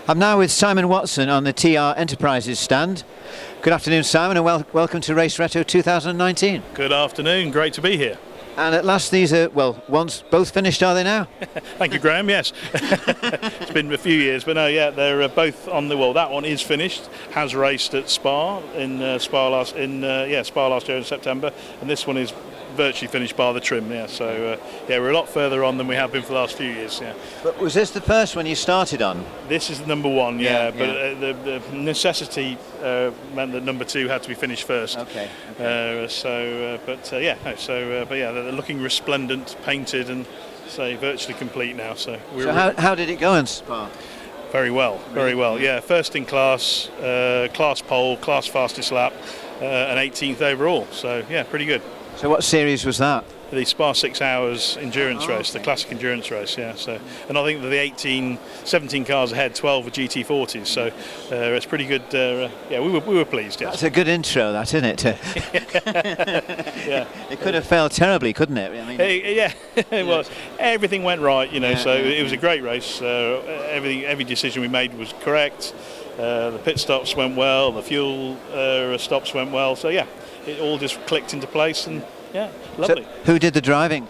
I'm now with Simon Watson on the TR Enterprises stand. Good afternoon, Simon, and welcome to Race Retro 2019. Good afternoon, great to be here. And at last these are, well, both finished, are they now? Thank you, Graham, yes. It's been a few years, but no, yeah, they're both on the, well, that one is finished, has raced at Spa, Spa last year in September, and this one is virtually finished bar the trim, yeah, so yeah, we're a lot further on than we have been for the last few years, yeah. But was this the first one you started on? This is number one, yeah, but the necessity meant that number two had to be finished first. Okay. But they're looking resplendent, painted, and say virtually complete now. So how did it go in Spa? Very well, very well. Yeah, first in class, class pole, class fastest lap, and 18th overall. So yeah, pretty good. So what series was that? The Spa 6 hours endurance race, the classic endurance race, yeah. So, and I think that the 17 cars ahead, 12 were GT40s, so it's pretty good. Yeah, we were pleased. Yes. That's a good intro, that, isn't it? Yeah. It could have failed terribly, couldn't it? I mean, yeah, it was. Everything went right, you know. It was a great race. Every decision we made was correct. The pit stops went well. The fuel stops went well. So yeah, it all just clicked into place and. Yeah, lovely. So who did the driving?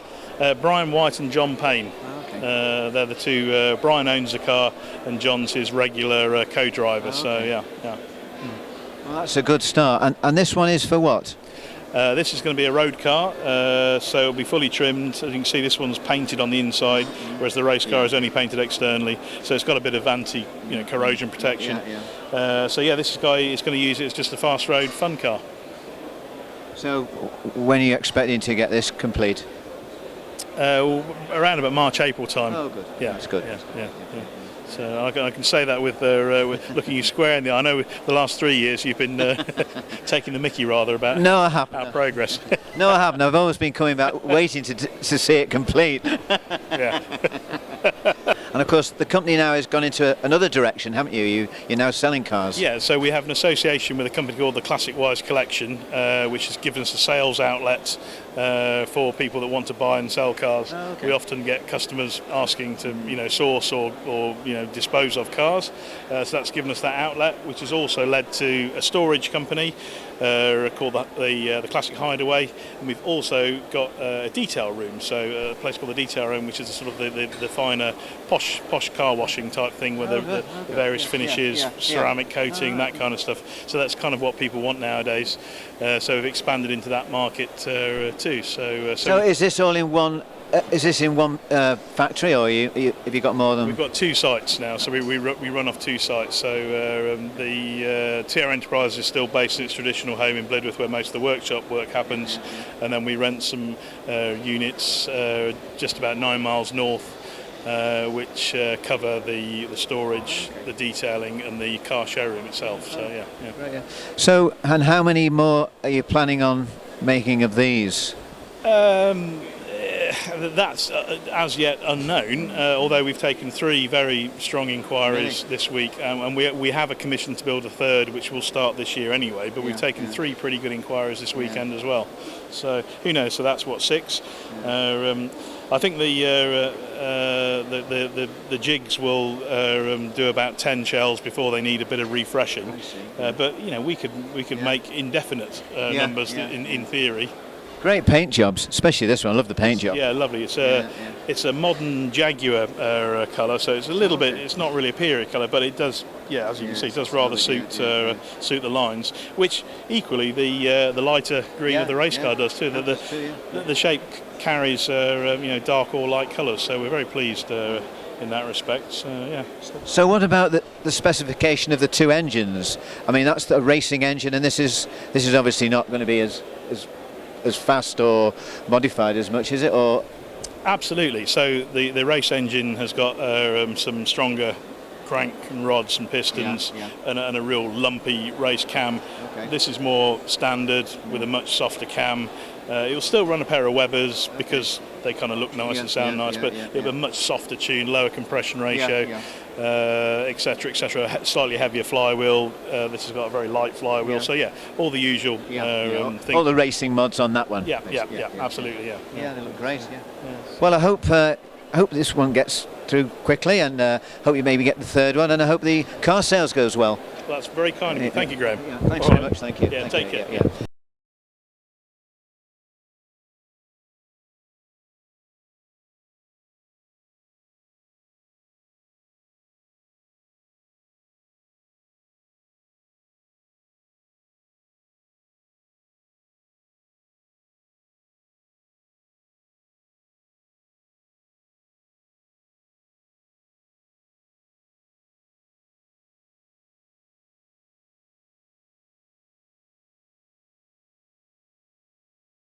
Brian White and John Payne. Oh, okay. They're the two. Brian owns the car and John's his regular co-driver. Oh, okay. So yeah. Well, that's a good start. And this one is for what? This is going to be a road car, so it'll be fully trimmed. As you can see, this one's painted on the inside, whereas the race car is only painted externally. So it's got a bit of corrosion protection. So yeah, this guy is going to use it as just a fast road fun car. So when are you expecting to get this complete? Around about March, April time. Oh, good. Yeah, that's good. Yeah. So I can say that with looking you square in the eye. I know the last 3 years you've been taking the mickey rather about our progress. No, I haven't. I've always been coming back waiting to see it complete. Yeah. And of course, the company now has gone into another direction, haven't you? You're now selling cars. Yeah, so we have an association with a company called the Classic Wise Collection, which has given us a sales outlet for people that want to buy and sell cars. Oh, okay. We often get customers asking to, source or dispose of cars. So that's given us that outlet, which has also led to a storage company called the Classic Hideaway, and we've also got a detail room, so a place called the Detail Room, which is sort of the finer posh car washing type thing with the various finishes, ceramic coating, that kind of stuff. So that's kind of what people want nowadays. So we've expanded into that market too. So is this all in one? Is this in one factory, or have you got more than? We've got 2 sites now, so we run off 2 sites. So the TR Enterprise is still based in its traditional home in Blidworth, where most of the workshop work happens, and then we rent some units just about 9 miles north, which cover the storage, the detailing, and the car showroom itself. So yeah. Right, yeah. So, and how many more are you planning on making of these? That's as yet unknown, although we've taken 3 very strong inquiries this week, and we have a commission to build a 3rd, which will start this year anyway, but we've taken 3 pretty good inquiries this weekend as well. So who knows, so that's what, 6. I think the jigs will do about 10 shells before they need a bit of refreshing, but we could make indefinite numbers in theory. Great paint jobs, especially this one. I love the paint job. Yeah, lovely. It's a modern Jaguar colour, so it's a little bit. It's not really a period colour, but it does. Yeah, as you can see, it does rather suit the lines. Which equally the lighter green of the race car does too. The shape carries dark or light colours, so we're very pleased in that respect. So what about the specification of the 2 engines? I mean, that's the racing engine, and this is obviously not going to be as fast or modified as much, is it? Or absolutely. So the race engine has got some stronger crank and rods and pistons and a real lumpy race cam. Okay. This is more standard with a much softer cam. It'll still run a pair of Webers because they kind of look nice and sound nice, but it'll be a much softer tune, lower compression ratio, etc., slightly heavier flywheel. This has got a very light flywheel, so all the usual things. All the racing mods on that one. Yeah, absolutely, yeah, they look great. Well, I hope hope this one gets through quickly, and hope you maybe get the third one, and I hope the car sales goes well. That's very kind of you. Thank you, Graham. Yeah, thanks All very right. much. Thank you. Yeah, Thank take you. care. Yeah.